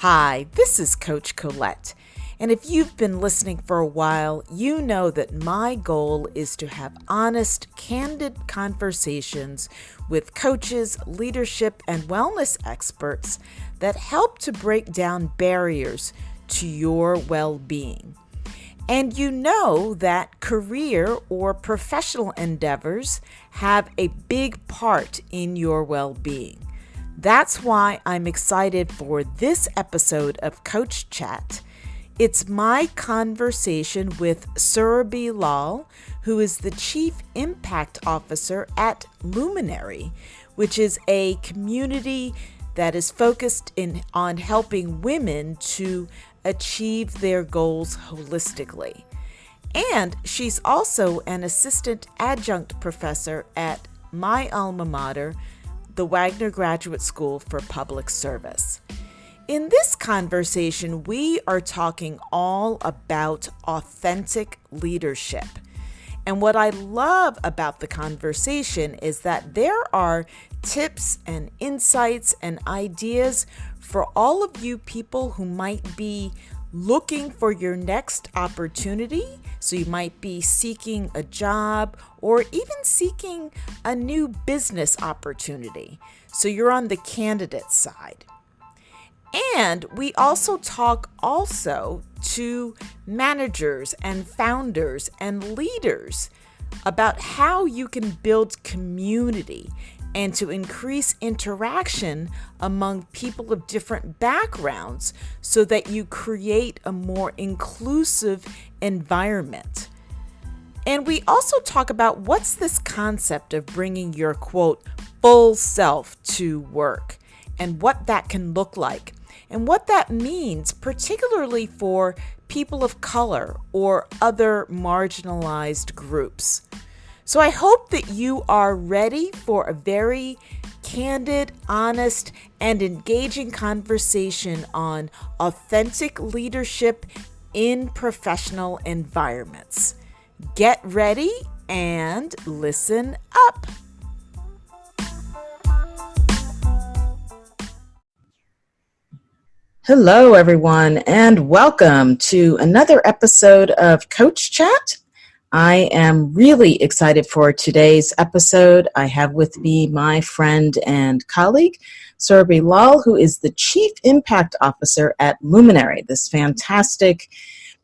Hi, this is Coach Colette. And if you've been listening for a while, you know that my goal is to have honest, candid conversations with coaches, leadership, and wellness experts that help to break down barriers to your well-being. And you know that career or professional endeavors have a big part in your well-being. That's why I'm excited for this episode of Coach Chat. It's my conversation with Surabhi Lal, who is the Chief Impact Officer at Luminary, which is a community that is focused on helping women to achieve their goals holistically. And she's also an Assistant Adjunct Professor at my alma mater, the Wagner Graduate School for Public Service. In this conversation, we are talking all about authentic leadership. And what I love about the conversation is that there are tips and insights and ideas for all of you people who might be looking for your next opportunity. So you might be seeking a job or even seeking a new business opportunity. So you're on the candidate side. And we also talk to managers and founders and leaders about how you can build community and to increase interaction among people of different backgrounds so that you create a more inclusive environment. And we also talk about what's this concept of bringing your, quote, full self to work and what that can look like and what that means, particularly for people of color or other marginalized groups. So I hope that you are ready for a very candid, honest, and engaging conversation on authentic leadership in professional environments. Get ready and listen up. Hello, everyone, and welcome to another episode of Coach Chat. I am really excited for today's episode. I have with me my friend and colleague, Surabhi Lal, who is the Chief Impact Officer at Luminary, this fantastic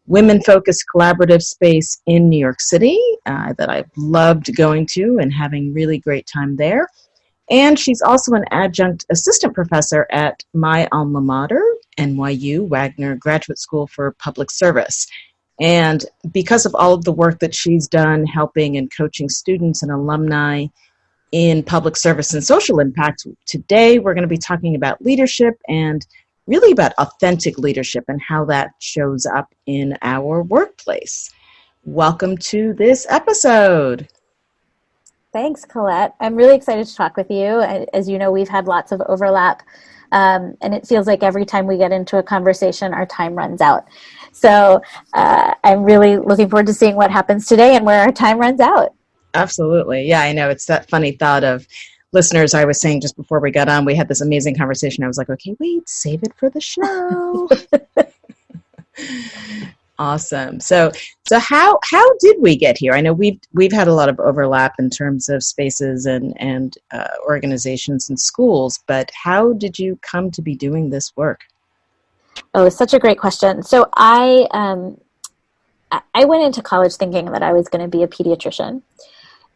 women-focused collaborative space in New York City that I've loved going to and having really great time there. And she's also an adjunct assistant professor at my alma mater, NYU, Wagner Graduate School for Public Service. And because of all of the work that she's done helping and coaching students and alumni in public service and social impact, today we're going to be talking about leadership and really about authentic leadership and how that shows up in our workplace. Welcome to this episode. Thanks, Colette. I'm really excited to talk with you. As you know, we've had lots of overlap, and it feels like every time we get into a conversation, our time runs out. So I'm really looking forward to seeing what happens today and where our time runs out. Absolutely. Yeah, I know. It's that funny thought of listeners. I was saying just before we got on, we had this amazing conversation. I was like, okay, wait, save it for the show. Awesome. So how did we get here? I know we've had a lot of overlap in terms of spaces and organizations and schools, but how did you come to be doing this work? Oh, such a great question. So I went into college thinking that I was going to be a pediatrician,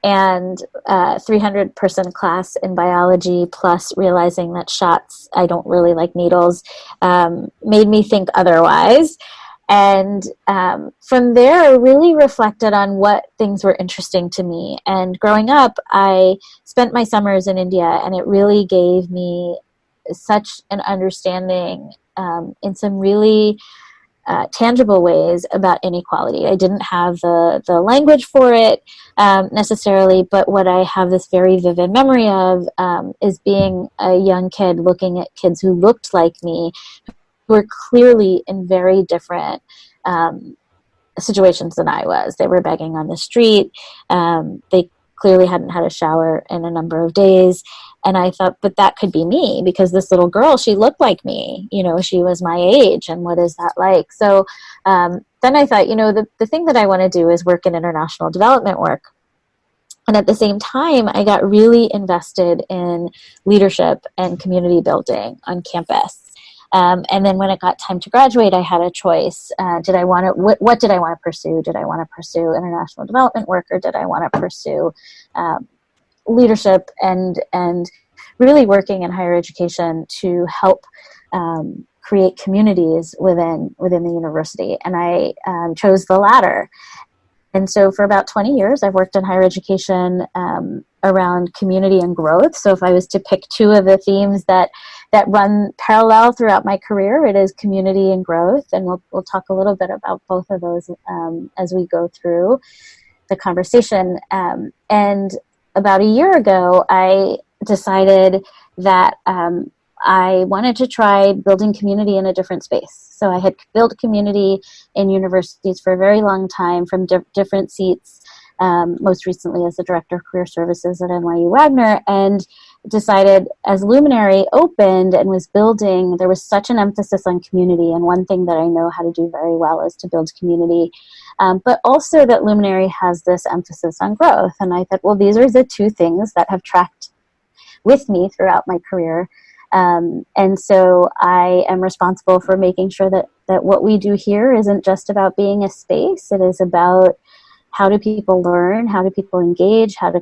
and 300-person class in biology, plus realizing that shots, I don't really like needles, made me think otherwise. And from there, I really reflected on what things were interesting to me. And growing up, I spent my summers in India, and it really gave me such an understanding in some really tangible ways about inequality. I didn't have the language for it necessarily, but what I have this very vivid memory of is being a young kid looking at kids who looked like me, who were clearly in very different situations than I was. They were begging on the street. They clearly hadn't had a shower in a number of days. And I thought, but that could be me, because this little girl, she looked like me, she was my age, and what is that like? So then I thought, the thing that I want to do is work in international development work. And at the same time, I got really invested in leadership and community building on campus. And then when it got time to graduate, I had a choice. What did I want to pursue? Did I want to pursue international development work, or did I want to pursue leadership and really working in higher education to help create communities within the university? And I chose the latter. And so for about 20 years, I've worked in higher education around community and growth. So if I was to pick two of the themes that run parallel throughout my career, it is community and growth. And we'll talk a little bit about both of those as we go through the conversation. And about a year ago, I decided that I wanted to try building community in a different space. So I had built community in universities for a very long time from different seats, most recently as the Director of Career Services at NYU Wagner, and decided as Luminary opened and was building, there was such an emphasis on community. And one thing that I know how to do very well is to build community, but also that Luminary has this emphasis on growth. And I thought, well, these are the two things that have tracked with me throughout my career. And so I am responsible for making sure that what we do here isn't just about being a space. It is about how do people learn, how do people engage, how do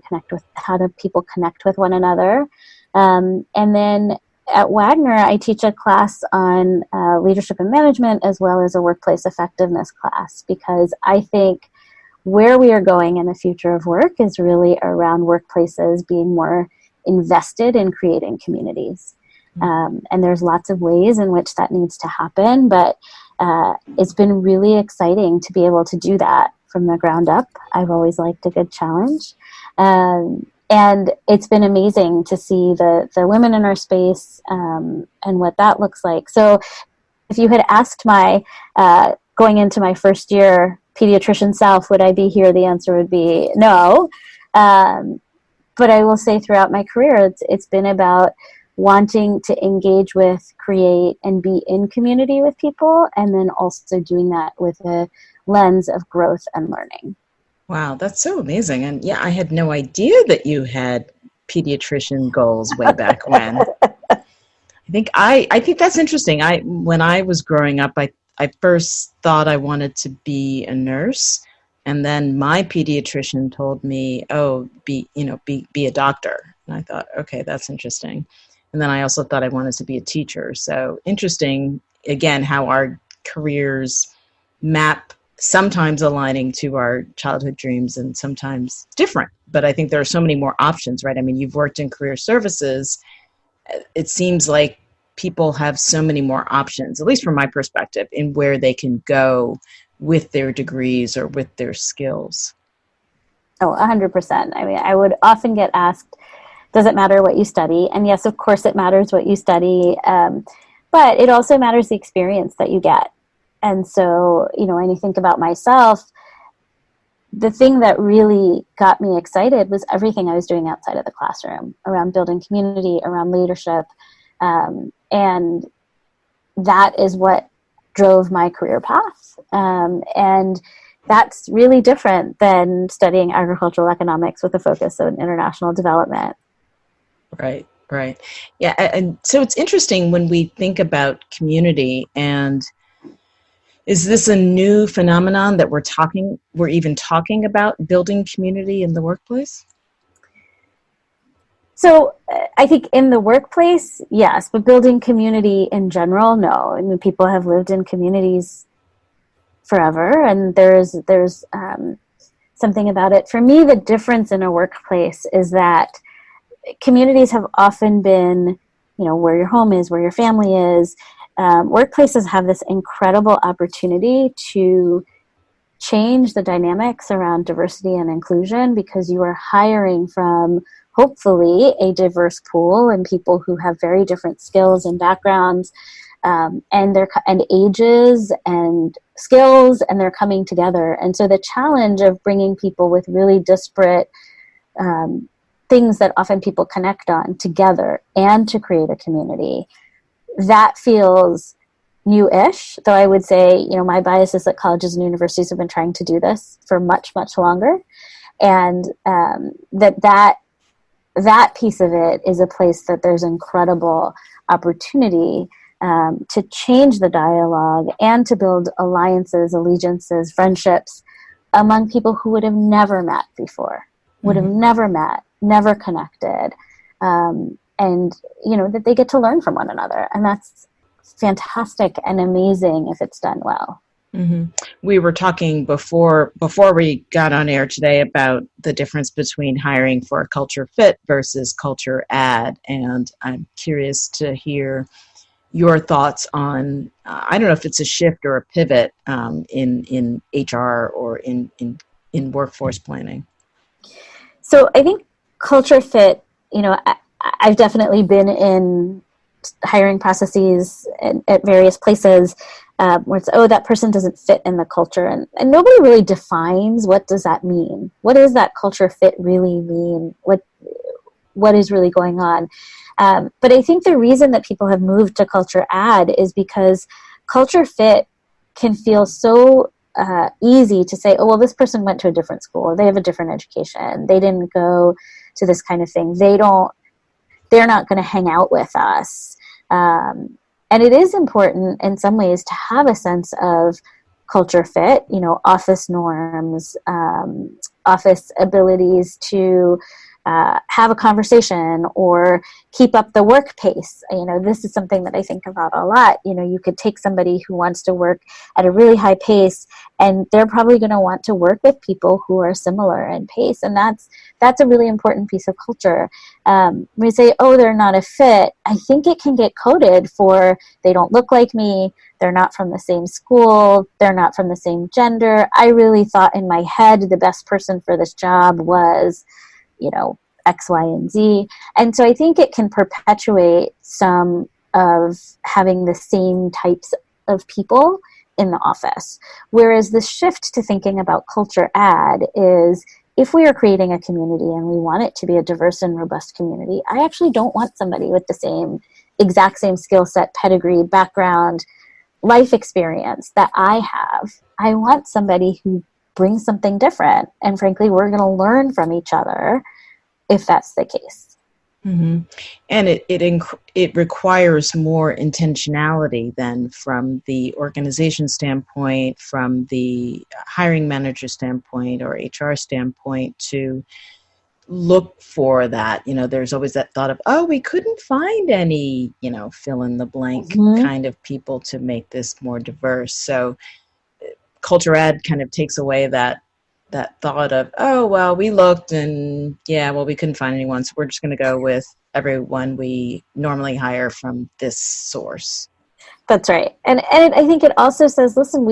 people connect with one another. And then at Wagner, I teach a class on leadership and management, as well as a workplace effectiveness class, because I think where we are going in the future of work is really around workplaces being more invested in creating communities. And there's lots of ways in which that needs to happen, but it's been really exciting to be able to do that from the ground up. I've always liked a good challenge. And it's been amazing to see the women in our space and what that looks like. So if you had asked my, going into my first year pediatrician self, would I be here? The answer would be no. But I will say throughout my career, it's been about wanting to engage with, create, and be in community with people, and then also doing that with a lens of growth and learning. Wow, that's so amazing. And yeah, I had no idea that you had pediatrician goals way back when. I think that's interesting. When I was growing up, I first thought I wanted to be a nurse, and then my pediatrician told me, "Oh, be a doctor." And I thought, okay, that's interesting. And then I also thought I wanted to be a teacher. So interesting, again, how our careers map, sometimes aligning to our childhood dreams and sometimes different. But I think there are so many more options, right? I mean, you've worked in career services. It seems like people have so many more options, at least from my perspective, in where they can go with their degrees or with their skills. Oh, 100%. I mean, I would often get asked, does it matter what you study? And yes, of course it matters what you study, but it also matters the experience that you get. And so, when you think about myself, the thing that really got me excited was everything I was doing outside of the classroom, around building community, around leadership. And that is what drove my career path. And that's really different than studying agricultural economics with a focus on international development. Right. Yeah. And so it's interesting when we think about community, and is this a new phenomenon that we're even talking about building community in the workplace? So I think in the workplace, yes, but building community in general, no. I mean, people have lived in communities forever, and there's something about it. For me, the difference in a workplace is that communities have often been, where your home is, where your family is. Workplaces have this incredible opportunity to change the dynamics around diversity and inclusion, because you are hiring from, hopefully, a diverse pool and people who have very different skills and backgrounds, and ages and skills, and they're coming together. And so the challenge of bringing people with really disparate things that often people connect on together and to create a community, that feels new-ish. Though I would say, my bias is that colleges and universities have been trying to do this for much, much longer. And that piece of it is a place that there's incredible opportunity to change the dialogue and to build alliances, allegiances, friendships among people who would have never met before, would have never met, never connected, and that they get to learn from one another. And that's fantastic and amazing if it's done well. We were talking before we got on air today about the difference between hiring for a culture fit versus culture add, and I'm curious to hear your thoughts on, I don't know if it's a shift or a pivot in HR or in workforce planning. So I think culture fit, I've definitely been in hiring processes at various places where it's, that person doesn't fit in the culture. And nobody really defines what does that mean? What does that culture fit really mean? What is really going on? But I think the reason that people have moved to culture add is because culture fit can feel so easy to say, this person went to a different school. They have a different education. They didn't go to this kind of thing. They're not going to hang out with us. And it is important in some ways to have a sense of culture fit, office norms, office abilities to have a conversation or keep up the work pace. This is something that I think about a lot. You could take somebody who wants to work at a really high pace, and they're probably going to want to work with people who are similar in pace. And that's a really important piece of culture. When we say, they're not a fit, I think it can get coded for they don't look like me, they're not from the same school, they're not from the same gender. I really thought in my head the best person for this job was X, Y, and Z. And so I think it can perpetuate some of having the same types of people in the office. Whereas the shift to thinking about culture add is, if we are creating a community and we want it to be a diverse and robust community, I actually don't want somebody with the exact same skill set, pedigree, background, life experience that I have. I want somebody who brings something different. And frankly, we're going to learn from each other if that's the case. And it requires more intentionality than from the organization standpoint, from the hiring manager standpoint or HR standpoint, to look for that. There's always that thought of, we couldn't find any, fill in the blank kind of people to make this more diverse. So culture add kind of takes away that thought of, we looked and we couldn't find anyone, so we're just going to go with everyone we normally hire from this source. That's right. And I think it also says, listen,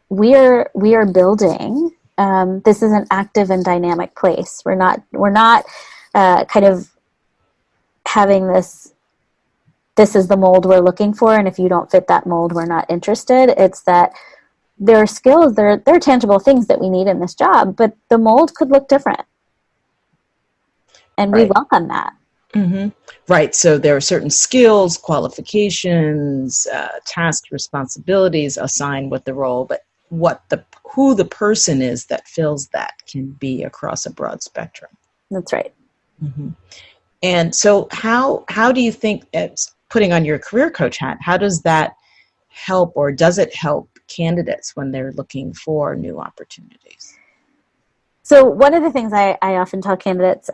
we are building. This is an active and dynamic place. We're not kind of having this is the mold we're looking for, and if you don't fit that mold, we're not interested. It's that there are skills, there are tangible things that we need in this job, but the mold could look different. And we welcome that. Right. So there are certain skills, qualifications, tasks, responsibilities assigned with the role, but who the person is that fills that can be across a broad spectrum. That's right. And so how do you think, it's putting on your career coach hat, how does that help, or does it help candidates when they're looking for new opportunities? So one of the things I often tell candidates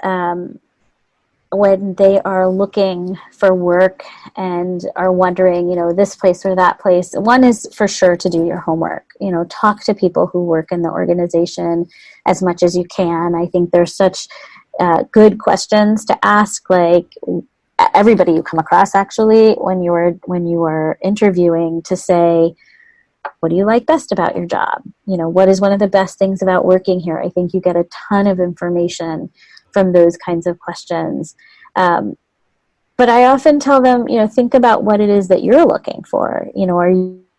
when they are looking for work and are wondering, this place or that place, one is for sure to do your homework. Talk to people who work in the organization as much as you can. I think there's such good questions to ask, like everybody you come across actually when you are interviewing, to say, what do you like best about your job? What is one of the best things about working here? I think you get a ton of information from those kinds of questions. But I often tell them, think about what it is that you're looking for. Are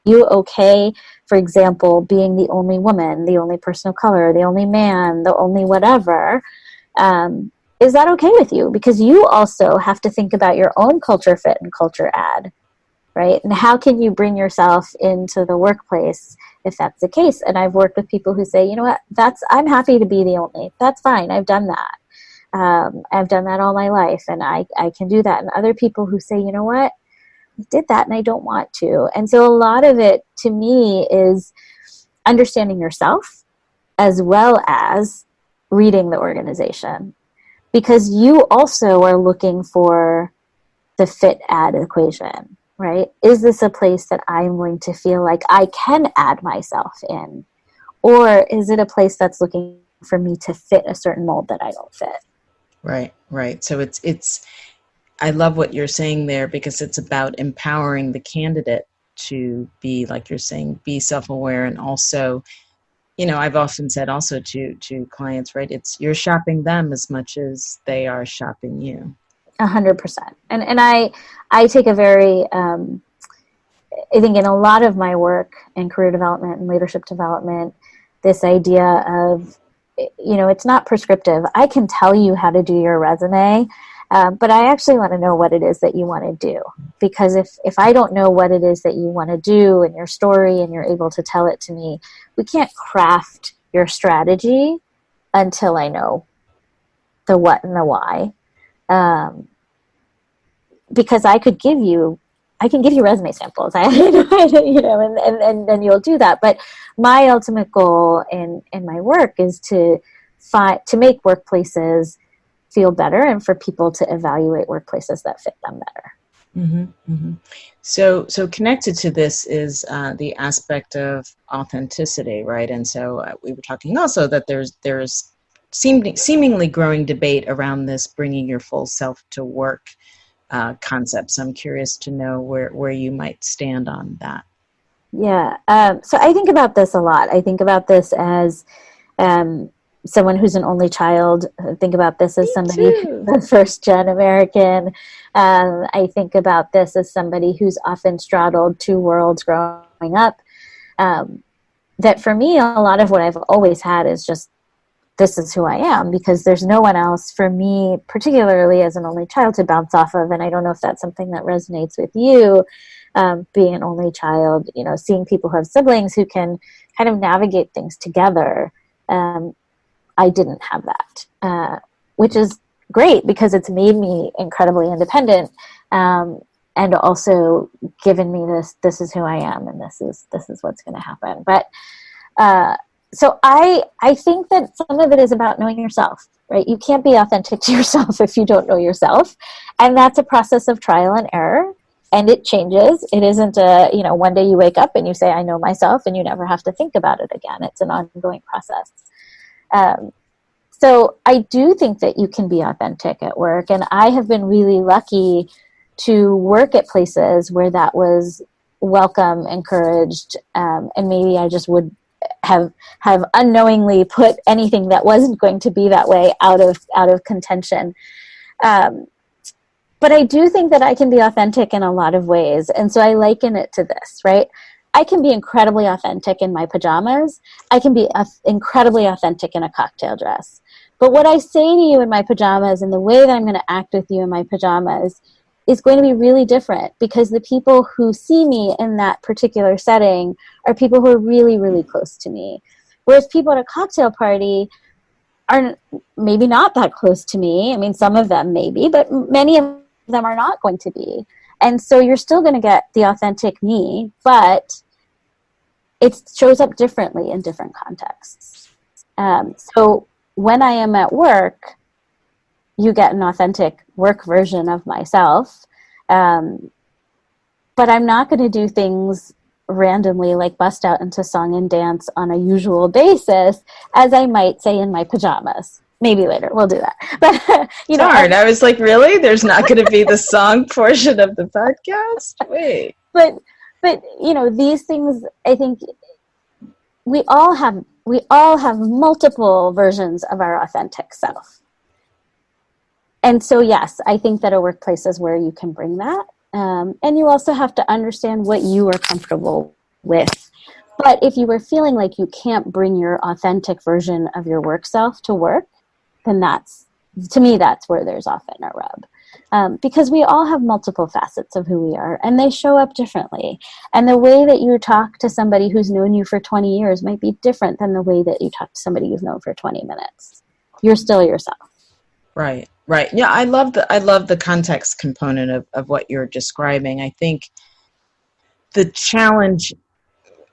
you okay, for example, being the only woman, the only person of color, the only man, the only whatever? is that okay with you? Because you also have to think about your own culture fit and culture add, right? And how can you bring yourself into the workplace if that's the case? And I've worked with people who say, you know what, I'm happy to be the only. That's fine. I've done that. I've done that all my life, and I can do that. And other people who say, you know what, I did that and I don't want to. And so a lot of it to me is understanding yourself as well as reading the organization, because you also are looking for the fit add equation, right? Is this a place that I'm going to feel like I can add myself in? Or is it a place that's looking for me to fit a certain mold that I don't fit? Right, right. So it's I love what you're saying there, because it's about empowering the candidate to be, like you're saying, be self-aware. And also, I've often said also to clients, right, it's you're shopping them as much as they are shopping you. 100%. And I take a very, I think in a lot of my work in career development and leadership development, this idea of, it's not prescriptive. I can tell you how to do your resume, but I actually want to know what it is that you want to do. Because if I don't know what it is that you want to do in your story and you're able to tell it to me, we can't craft your strategy until I know the what and the why. Because I can give you resume samples, and you'll do that. But my ultimate goal in my work is to make workplaces feel better and for people to evaluate workplaces that fit them better. Mm-hmm, mm-hmm. So connected to this is the aspect of authenticity, right? And so we were talking also that there's seemingly growing debate around this bringing your full self to work concept. So I'm curious to know where you might stand on that. Yeah. So I think about this a lot. I think about this as someone who's an only child. I think about this as somebody who's a first-gen American. I think about this as somebody who's often straddled two worlds growing up. That for me, a lot of what I've always had is just, this is who I am, because there's no one else for me, particularly as an only child, to bounce off of. And I don't know if that's something that resonates with you, being an only child, seeing people who have siblings who can kind of navigate things together. I didn't have that, which is great because it's made me incredibly independent, and also given me this is who I am, and this is what's going to happen. But so I think that some of it is about knowing yourself, right? You can't be authentic to yourself if you don't know yourself. And that's a process of trial and error, and it changes. It isn't one day you wake up and you say, I know myself, and you never have to think about it again. It's an ongoing process. So I do think that you can be authentic at work. And I have been really lucky to work at places where that was welcome, encouraged, and maybe I just would have unknowingly put anything that wasn't going to be that way out of contention. But I do think that I can be authentic in a lot of ways. And so I liken it to this, right? I can be incredibly authentic in my pajamas. I can be incredibly authentic in a cocktail dress. But what I say to you in my pajamas and the way that I'm going to act with you in my pajamas is going to be really different, because the people who see me in that particular setting are people who are really, really close to me. Whereas people at a cocktail party are maybe not that close to me. I mean, some of them maybe, but many of them are not going to be. And so you're still going to get the authentic me, but it shows up differently in different contexts. So when I am at work, you get an authentic work version of myself. But I'm not going to do things randomly, like bust out into song and dance on a usual basis, as I might say in my pajamas. Maybe later we'll do that. But darn, I was like, really? There's not going to be the song portion of the podcast? Wait. But these things, I think we all have multiple versions of our authentic self. And so, yes, I think that a workplace is where you can bring that. And you also have to understand what you are comfortable with. But if you were feeling like you can't bring your authentic version of your work self to work, then that's to me, that's where there's often a rub. Because we all have multiple facets of who we are, and they show up differently. And the way that you talk to somebody who's known you for 20 years might be different than the way that you talk to somebody you've known for 20 minutes. You're still yourself. Right. Yeah, I love the context component of what you're describing. I think the challenge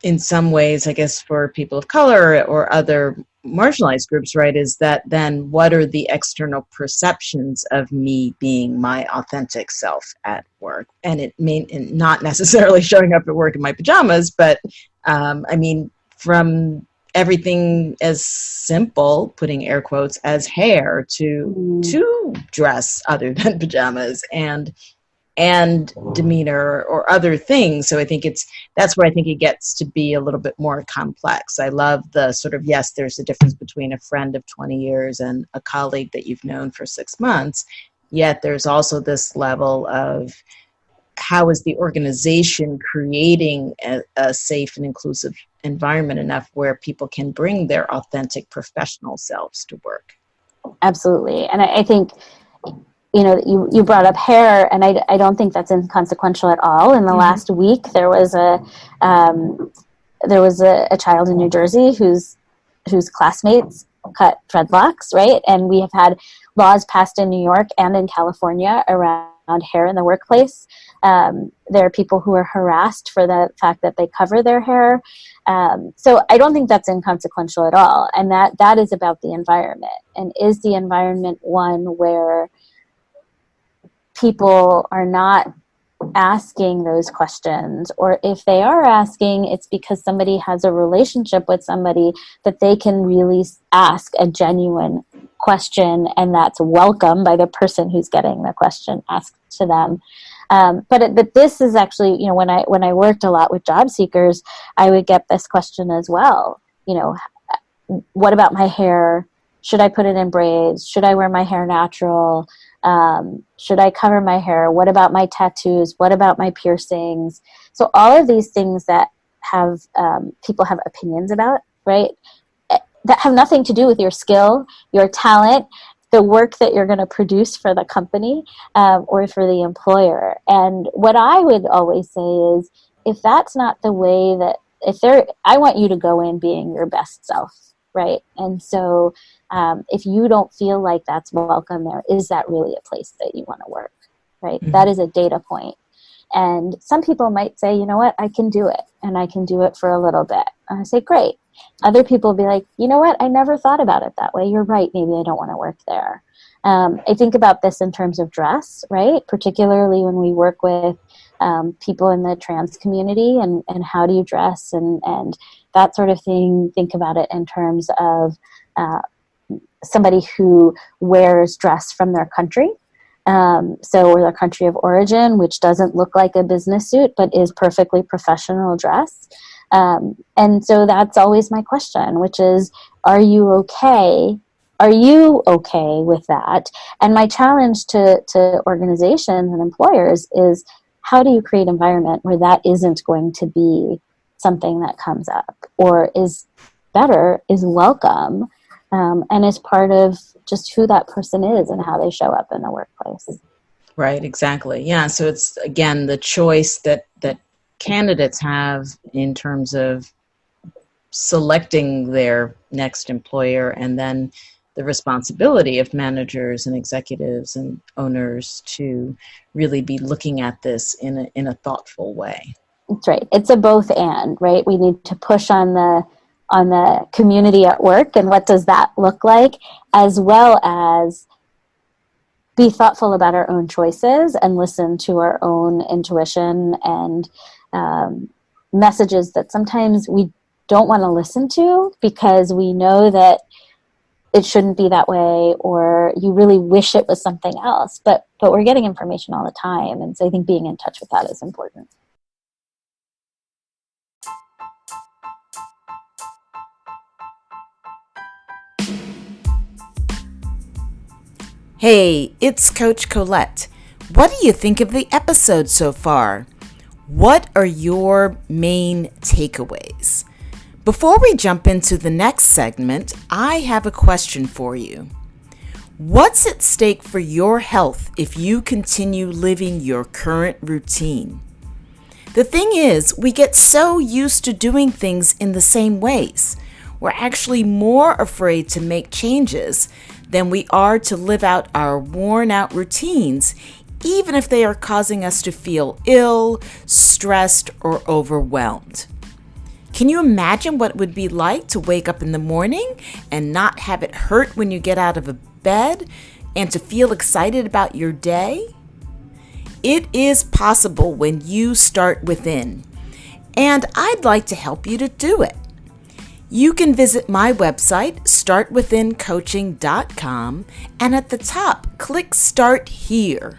in some ways, I guess, for people of color or other marginalized groups, right, is that then what are the external perceptions of me being my authentic self at work? And it may not necessarily showing up at work in my pajamas, but I mean, from everything as simple, putting air quotes, as hair to dress other than pajamas and demeanor or other things. So I think that's where I think it gets to be a little bit more complex. I love the sort of, yes, there's a difference between a friend of 20 years and a colleague that you've known for 6 months. Yet there's also this level of how is the organization creating a safe and inclusive environment enough where people can bring their authentic professional selves to work. Absolutely. And I think, you brought up hair, and I don't think that's inconsequential at all. In the last week, there was a child in New Jersey whose classmates cut dreadlocks, right? And we have had laws passed in New York and in California around hair in the workplace. There are people who are harassed for the fact that they cover their hair. So I don't think that's inconsequential at all. And that is about the environment. And is the environment one where people are not asking those questions, or if they are asking, it's because somebody has a relationship with somebody that they can really ask a genuine question, and that's welcome by the person who's getting the question asked to them. But this is actually, when I worked a lot with job seekers, I would get this question as well. What about my hair? Should I put it in braids? Should I wear my hair natural? Should I cover my hair? What about my tattoos? What about my piercings? So all of these things that have people have opinions about, right? That have nothing to do with your skill, your talent, the work that you're going to produce for the company or for the employer. And what I would always say is, if that's not the way that, I want you to go in being your best self, right? And so if you don't feel like that's welcome there, is that really a place that you want to work, right? Mm-hmm. That is a data point. And some people might say, you know what, I can do it, and I can do it for a little bit. And I say, great. Other people will be like, you know what, I never thought about it that way. You're right. Maybe I don't want to work there. I think about this in terms of dress, right? Particularly when we work with people in the trans community and how do you dress and that sort of thing. Think about it in terms of somebody who wears dress from their country. So their country of origin, which doesn't look like a business suit, but is perfectly professional dress. And so that's always my question, which is, are you okay? Are you okay with that? And my challenge to organizations and employers is, how do you create an environment where that isn't going to be something that comes up, or is welcome, and is part of just who that person is and how they show up in the workplace. Right, exactly. Yeah, so it's, again, the choice that candidates have in terms of selecting their next employer, and then the responsibility of managers and executives and owners to really be looking at this in a thoughtful way. That's right. It's a both and, right? We need to push on the community at work, and what does that look like, as well as be thoughtful about our own choices and listen to our own intuition and messages that sometimes we don't want to listen to because we know that it shouldn't be that way, or you really wish it was something else. But we're getting information all the time, and so I think being in touch with that is important. Hey, it's Coach Colette. What do you think of the episode so far? What are your main takeaways? Before we jump into the next segment, I have a question for you. What's at stake for your health if you continue living your current routine? The thing is, we get so used to doing things in the same ways. We're actually more afraid to make changes than we are to live out our worn out routines, even if they are causing us to feel ill, stressed, or overwhelmed. Can you imagine what it would be like to wake up in the morning and not have it hurt when you get out of bed and to feel excited about your day? It is possible when you start within, and I'd like to help you to do it. You can visit my website, startwithincoaching.com, and at the top, click Start Here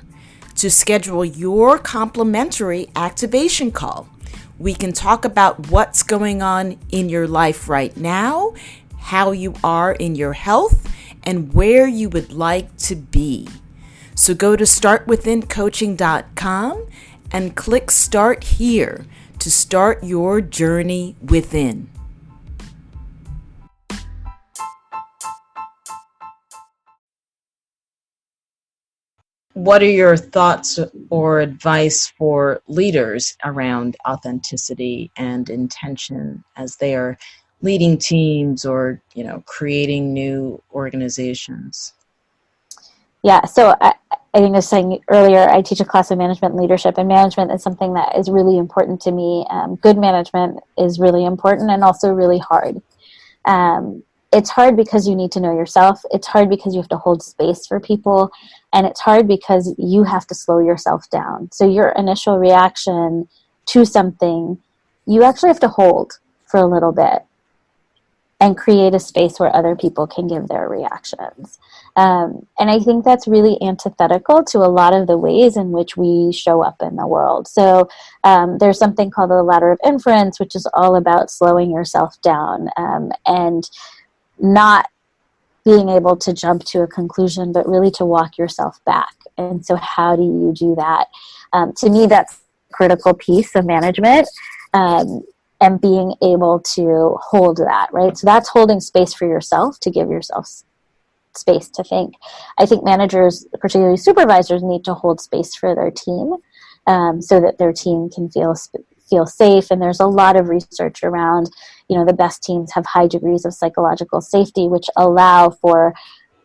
to schedule your complimentary activation call. We can talk about what's going on in your life right now, how you are in your health, and where you would like to be. So go to startwithincoaching.com and click Start Here to start your journey within. What are your thoughts or advice for leaders around authenticity and intention as they are leading teams or, creating new organizations? Yeah, so I think I was saying earlier, I teach a class of management and leadership, and management is something that is really important to me. Good management is really important and also really hard. It's hard because you need to know yourself. It's hard because you have to hold space for people. And it's hard because you have to slow yourself down. So your initial reaction to something, you actually have to hold for a little bit and create a space where other people can give their reactions. And I think that's really antithetical to a lot of the ways in which we show up in the world. So there's something called the ladder of inference, which is all about slowing yourself down and not being able to jump to a conclusion, but really to walk yourself back. And so how do you do that? To me, that's a critical piece of management. And being able to hold that, right? So that's holding space for yourself to give yourself space to think. I think managers, particularly supervisors, need to hold space for their team so that their team can feel safe. And there's a lot of research around, the best teams have high degrees of psychological safety, which allow for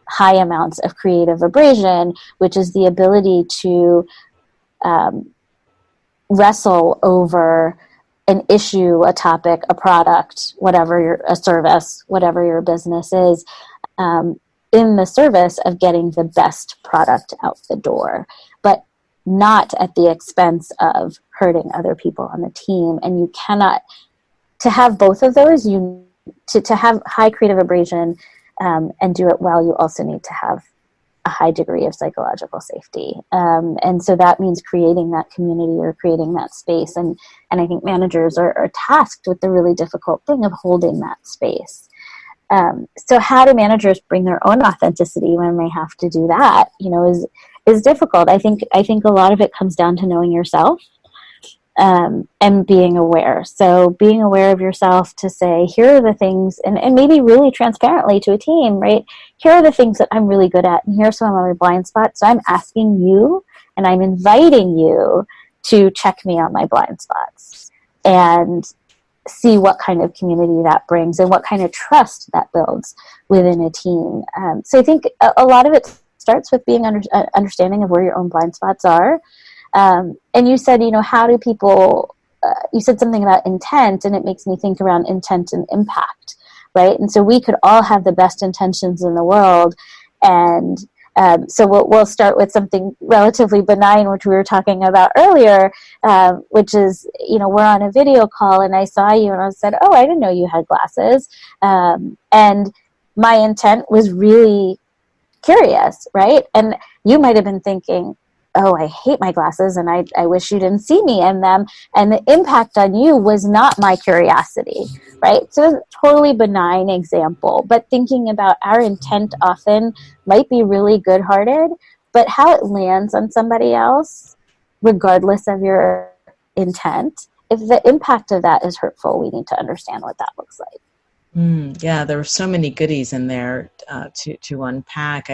high amounts of creative abrasion, which is the ability to wrestle over an issue, a topic, a product, a service, whatever your business is, in the service of getting the best product out the door, but not at the expense of hurting other people on the team. And you cannot, to have both of those, to have high creative abrasion and do it well, you also need to have a high degree of psychological safety. And so that means creating that community or creating that space. And I think managers are tasked with the really difficult thing of holding that space. So how do managers bring their own authenticity when they have to do that, is difficult. I think a lot of it comes down to knowing yourself and being aware. So being aware of yourself to say, here are the things, and maybe really transparently to a team, right? Here are the things that I'm really good at, and here's some of my blind spots. So I'm asking you, and I'm inviting you to check me on my blind spots and see what kind of community that brings and what kind of trust that builds within a team. So I think a lot of it starts with being understanding of where your own blind spots are. And you said, how do people, you said something about intent, and it makes me think around intent and impact, right? And so we could all have the best intentions in the world. And so we'll start with something relatively benign, which we were talking about earlier, which is, we're on a video call and I saw you and I said, oh, I didn't know you had glasses. And my intent was really curious, right? And you might have been thinking, oh, I hate my glasses and I wish you didn't see me in them. And the impact on you was not my curiosity, right? So it's a totally benign example, but thinking about our intent often might be really good-hearted, but how it lands on somebody else, regardless of your intent, if the impact of that is hurtful, we need to understand what that looks like. Yeah, there were so many goodies in there to unpack.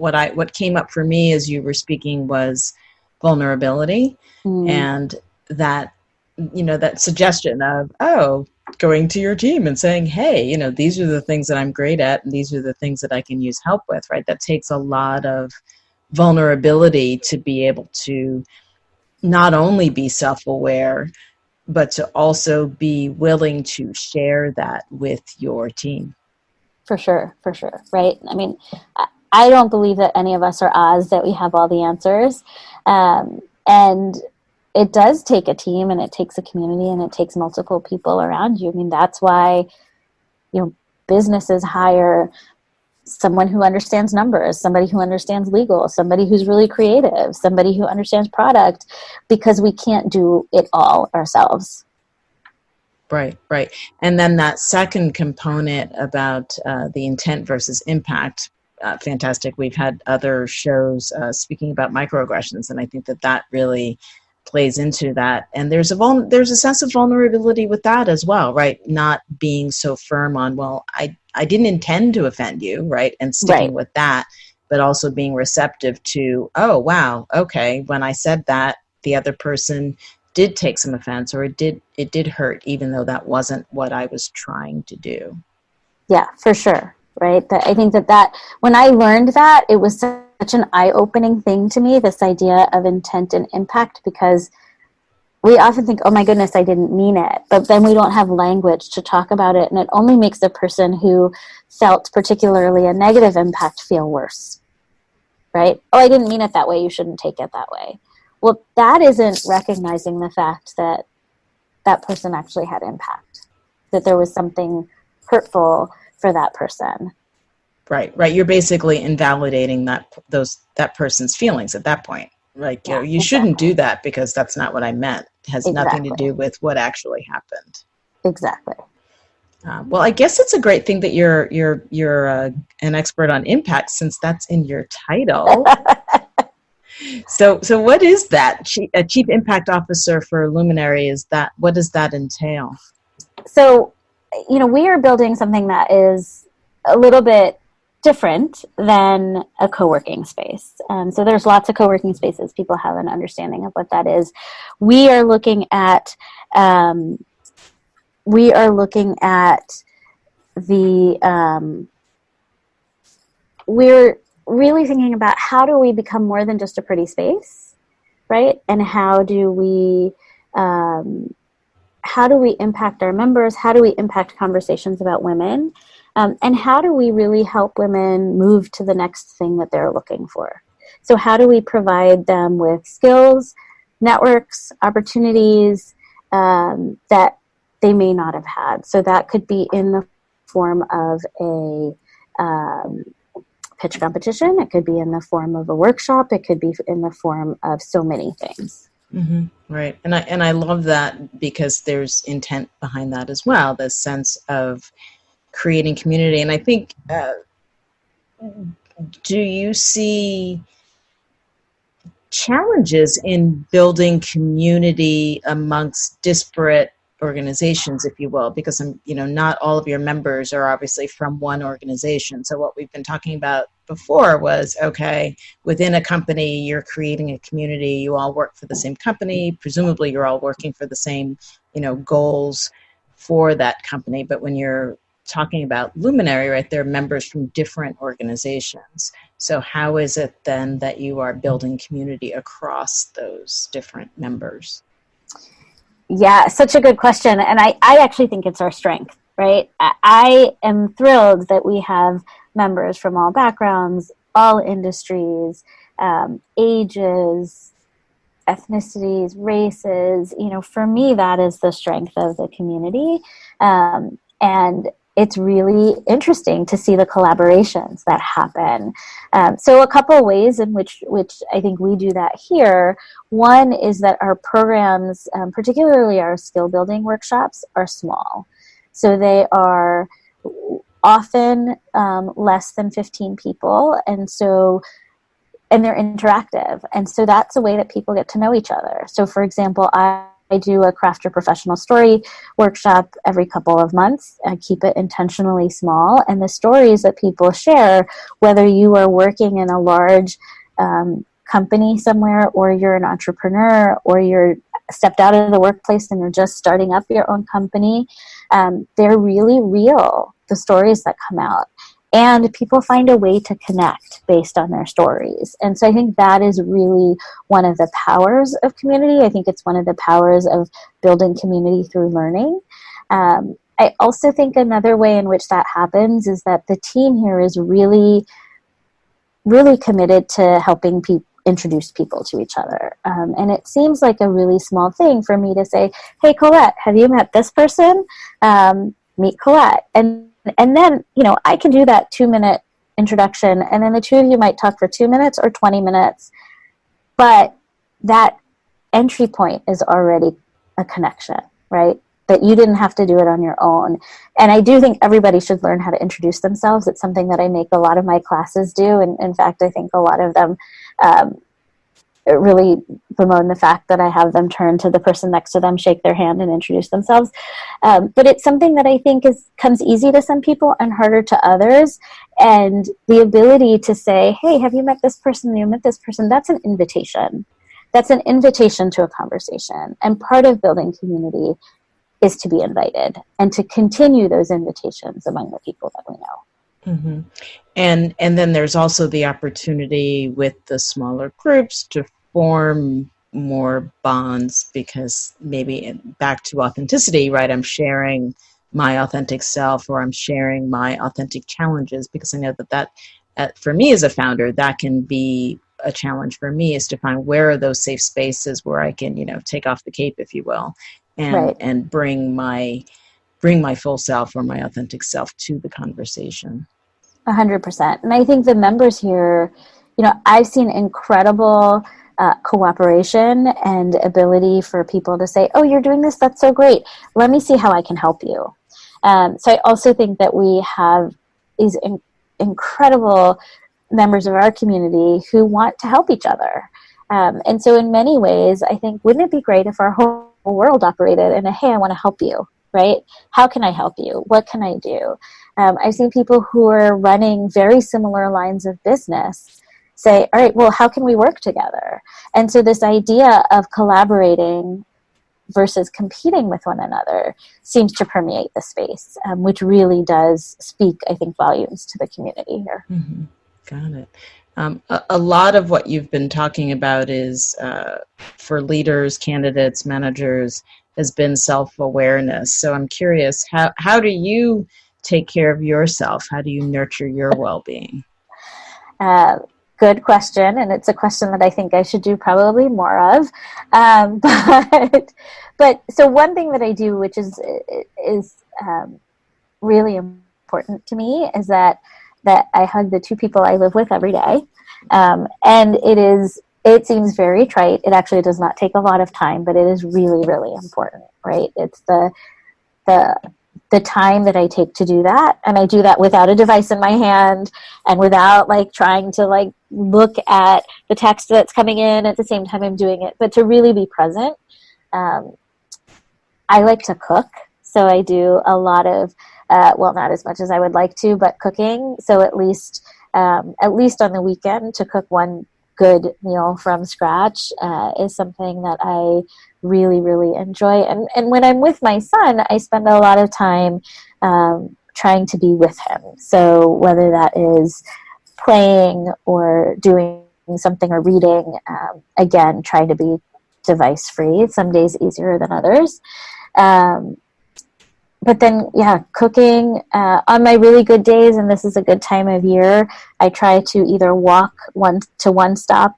what came up for me as you were speaking was vulnerability, and that, that suggestion of, going to your team and saying, hey, these are the things that I'm great at, and these are the things that I can use help with, right? That takes a lot of vulnerability to be able to not only be self-aware, but to also be willing to share that with your team. For sure, right? I mean, I don't believe that any of us are Oz, that we have all the answers. And it does take a team, and it takes a community, and it takes multiple people around you. I mean, that's why, businesses hire someone who understands numbers, somebody who understands legal, somebody who's really creative, somebody who understands product, because we can't do it all ourselves. Right. And then that second component about the intent versus impact, fantastic. We've had other shows speaking about microaggressions, and I think that really plays into that. And there's a sense of vulnerability with that as well, right? Not being so firm on, well, I didn't intend to offend you, right? And sticking with that, but also being receptive to, oh, wow, okay, when I said that, the other person did take some offense, or it did hurt, even though that wasn't what I was trying to do. Yeah, for sure. Right. I think that when I learned that, it was such an eye-opening thing to me, this idea of intent and impact, because we often think, oh my goodness, I didn't mean it. But then we don't have language to talk about it. And it only makes the person who felt particularly a negative impact feel worse. Right? Oh, I didn't mean it that way. You shouldn't take it that way. Well, that isn't recognizing the fact that that person actually had impact, that there was something hurtful for that person. Right. You're basically invalidating that person's feelings at that point. Like, you shouldn't do that because that's not what I meant. It has nothing to do with what actually happened. Exactly. Well, I guess it's a great thing that you're an expert on impact, since that's in your title. So what is that? A Chief Impact Officer for Luminary, what does that entail? So, we are building something that is a little bit different than a co-working space. So there's lots of co-working spaces. People have an understanding of what that is. We're really thinking about, how do we become more than just a pretty space, right? And how do we impact our members? How do we impact conversations about women? And how do we really help women move to the next thing that they're looking for? So how do we provide them with skills, networks, opportunities that they may not have had? So that could be in the form of a pitch competition. It could be in the form of a workshop. It could be in the form of so many things. Mm-hmm. Right. And I love that, because there's intent behind that as well, this sense of creating community. And I think, do you see challenges in building community amongst disparate organizations, if you will? Because not all of your members are obviously from one organization. So what we've been talking about before was, okay, within a company, you're creating a community, you all work for the same company, presumably you're all working for the same, goals for that company. But when you're talking about Luminary, right, they're members from different organizations. So how is it then that you are building community across those different members? Yeah, such a good question. And I actually think it's our strength, right? I am thrilled that we have members from all backgrounds, all industries, ages, ethnicities, races. For me, that is the strength of the community. And it's really interesting to see the collaborations that happen. So a couple of ways in which I think we do that here. One is that our programs, particularly our skill building workshops, are small. So they are often less than 15 people. And they're interactive. And so that's a way that people get to know each other. So for example, I I do a craft your professional story workshop every couple of months. I keep it intentionally small. And the stories that people share, whether you are working in a large company somewhere, or you're an entrepreneur, or you're stepped out of the workplace and you're just starting up your own company, they're really real, the stories that come out. And people find a way to connect based on their stories. And so I think that is really one of the powers of community. I think it's one of the powers of building community through learning. I also think another way in which that happens is that the team here is really, really committed to helping introduce people to each other. And it seems like a really small thing for me to say, hey, Colette, have you met this person? Meet Colette. And then, I can do that 2-minute introduction, and then the two of you might talk for 2 minutes or 20 minutes. But that entry point is already a connection, right? That you didn't have to do it on your own. And I do think everybody should learn how to introduce themselves. It's something that I make a lot of my classes do. And in fact, I think a lot of them really bemoan the fact that I have them turn to the person next to them, shake their hand, and introduce themselves. But it's something that I think comes easy to some people and harder to others. And the ability to say, hey, have you met this person? Have you met this person? That's an invitation. That's an invitation to a conversation. And part of building community is to be invited and to continue those invitations among the people that we know. Mm-hmm. And then there's also the opportunity with the smaller groups to form more bonds, because maybe back to authenticity, right? I'm sharing my authentic self, or I'm sharing my authentic challenges, because I know that for me as a founder, that can be a challenge for me, is to find where are those safe spaces where I can, take off the cape, if you will, and bring my full self or my authentic self to the conversation. 100%. And I think the members here, I've seen incredible cooperation and ability for people to say, oh, you're doing this, that's so great. Let me see how I can help you. So I also think that we have these incredible members of our community who want to help each other. And so in many ways, I think, wouldn't it be great if our whole world operated in a, hey, I want to help you, right? How can I help you? What can I do? I've seen people who are running very similar lines of business say, all right, well, how can we work together? And so this idea of collaborating versus competing with one another seems to permeate the space, which really does speak, I think, volumes to the community here. Mm-hmm. Got it. A lot of what you've been talking about is for leaders, candidates, managers, has been self-awareness. So I'm curious, how do you take care of yourself? How do you nurture your well-being? Good question, and it's a question that I think I should do probably more of. But so one thing that I do, which is really important to me, is that I hug the two people I live with every day, and it seems very trite. It actually does not take a lot of time, but it is really, really important, right? It's the time that I take to do that, and I do that without a device in my hand and without trying to look at the text that's coming in at the same time I'm doing it, but to really be present. I like to cook, so I do a lot of not as much as I would like to, but cooking. So at least on the weekend, to cook one good meal from scratch is something that I really, really enjoy. And when I'm with my son, I spend a lot of time trying to be with him. So whether that is playing or doing something or reading, again, trying to be device free. Some days easier than others. But then, cooking on my really good days, and this is a good time of year, I try to either walk one stop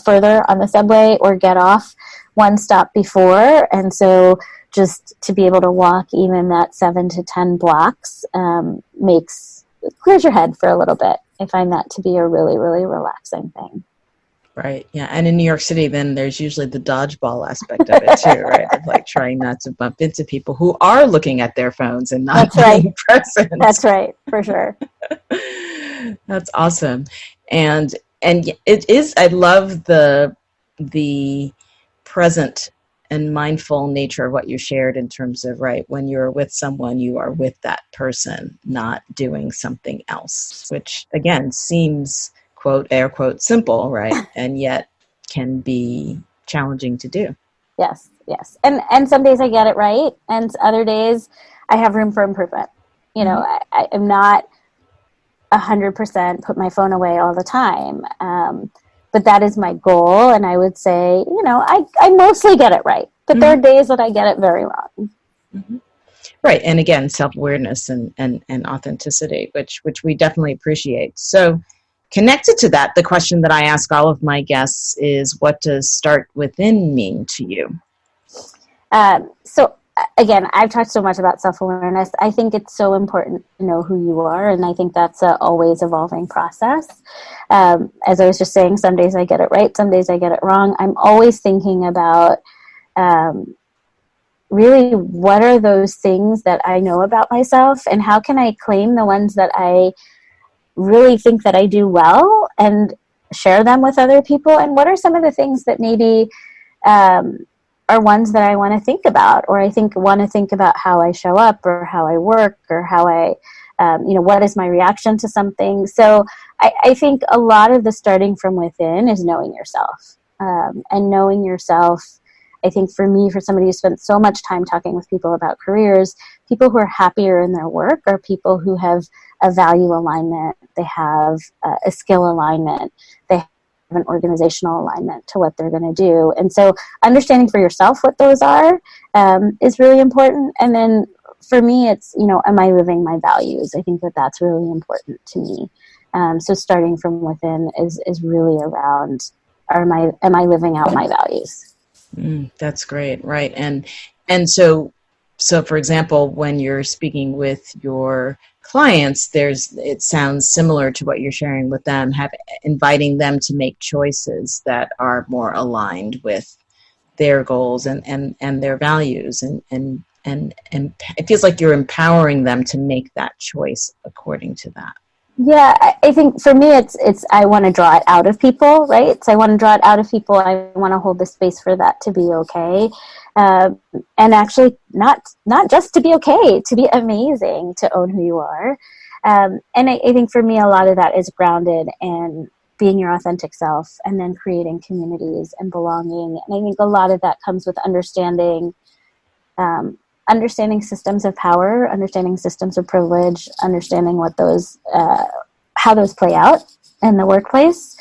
further on the subway or get off one stop before. And so just to be able to walk even that 7 to 10 blocks clears your head for a little bit. I find that to be a really, really relaxing thing. Right. Yeah. And in New York City, then there's usually the dodgeball aspect of it too, right? Of trying not to bump into people who are looking at their phones and not being present. That's right. For sure. That's awesome. And it is, I love the present mindful nature of what you shared in terms of, right, when you're with someone, you are with that person, not doing something else, which again seems, quote, air quote, simple, right? And yet can be challenging to do. Yes, yes. And some days I get it right, and other days I have room for improvement. You know, I am not 100% put my phone away all the time. But that is my goal. And I would say, you know, I mostly get it right, but there are days that I get it very wrong. Right. And again, self-awareness and authenticity, which we definitely appreciate. So connected to that, the question that I ask all of my guests is, what does start within mean to you? So again, I've talked so much about self-awareness. I think it's so important to know who you are, and I think that's a always evolving process. As I was just saying, some days I get it right, some days I get it wrong. I'm always thinking about really what are those things that I know about myself, and how can I claim the ones that I really think that I do well and share them with other people, and what are some of the things that maybe are ones that I want to think about, or want to think about how I show up or how I work or how I, what is my reaction to something. So I think a lot of the starting from within is knowing yourself. And knowing yourself, I think for me, for somebody who spent so much time talking with people about careers, people who are happier in their work are people who have a value alignment, they have a skill alignment, they have an organizational alignment to what they're going to do. And so understanding for yourself what those are is really important. And then for me, it's, am I living my values? I think that that's really important to me. So starting from within is really around, am I living out my values? That's great. Right. And so for example, when you're speaking with your clients, it sounds similar to what you're sharing with them, inviting them to make choices that are more aligned with their goals and their values. And it feels like you're empowering them to make that choice according to that. Yeah, I think for me, it's I want to draw it out of people, right? So I want to draw it out of people. I want to hold the space for that to be okay, and actually not just to be okay, to be amazing, to own who you are. And I think for me, a lot of that is grounded in being your authentic self, and then creating communities and belonging. And I think a lot of that comes with understanding systems of power, understanding systems of privilege, understanding what those, how those play out in the workplace,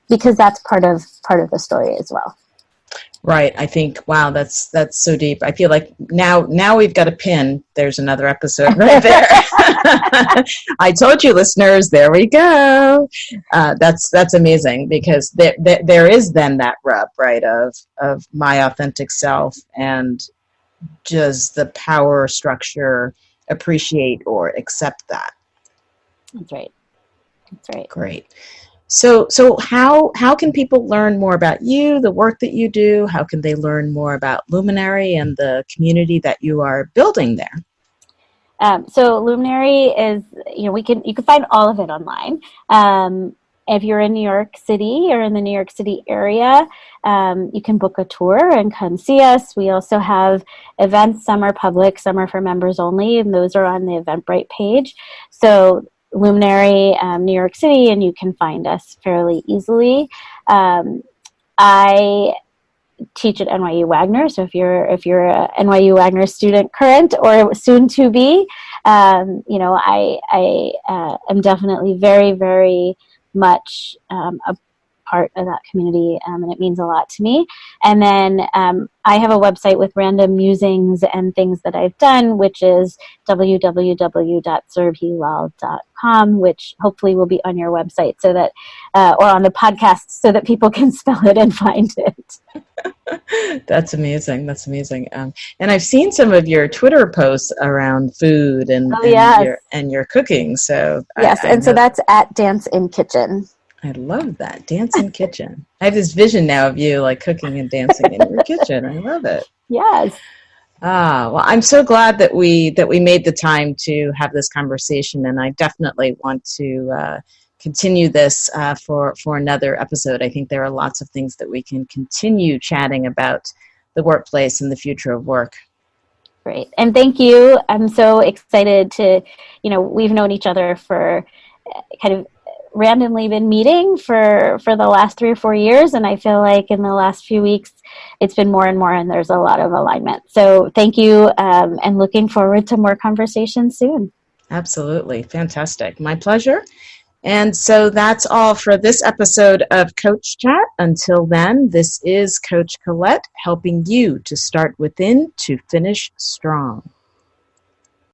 because that's part of the story as well. Right. I think, wow, that's so deep. I feel like now we've got a pin. There's another episode right there. I told you, listeners, there we go. That's amazing, because there is then that rub, right, of my authentic self, and does the power structure appreciate or accept that? That's right. Great. So how can people learn more about you, the work that you do? How can they learn more about Luminary and the community that you are building there? So Luminary is, you can find all of it online. If you're in New York City or in the New York City area, you can book a tour and come see us. We also have events. Some are public, some are for members only, and those are on the Eventbrite page. So Luminary, New York City, and you can find us fairly easily. I teach at NYU Wagner, so if you're a NYU Wagner student, current or soon to be, I am definitely very, very much a part of that community, and it means a lot to me. And then I have a website with random musings and things that I've done, which is www.surabhilal.com, which hopefully will be on your website, so that or on the podcast, so that people can spell it and find it. That's amazing. And I've seen some of your Twitter posts around food and your cooking. So yes, so that's at Dance in Kitchen. I love that. Dance in Kitchen. I have this vision now of you like cooking and dancing in your kitchen. I love it. Yes. Well, I'm so glad that we made the time to have this conversation, and I definitely want to continue this for another episode. I think there are lots of things that we can continue chatting about the workplace and the future of work. Great. And thank you. I'm so excited to, we've known each other for kind of randomly been meeting for the last 3 or 4 years. And I feel like in the last few weeks, it's been more and more, and there's a lot of alignment. So thank you, and looking forward to more conversations soon. Absolutely. Fantastic. My pleasure. And so that's all for this episode of Coach Chat. Until then, this is Coach Colette helping you to start within to finish strong.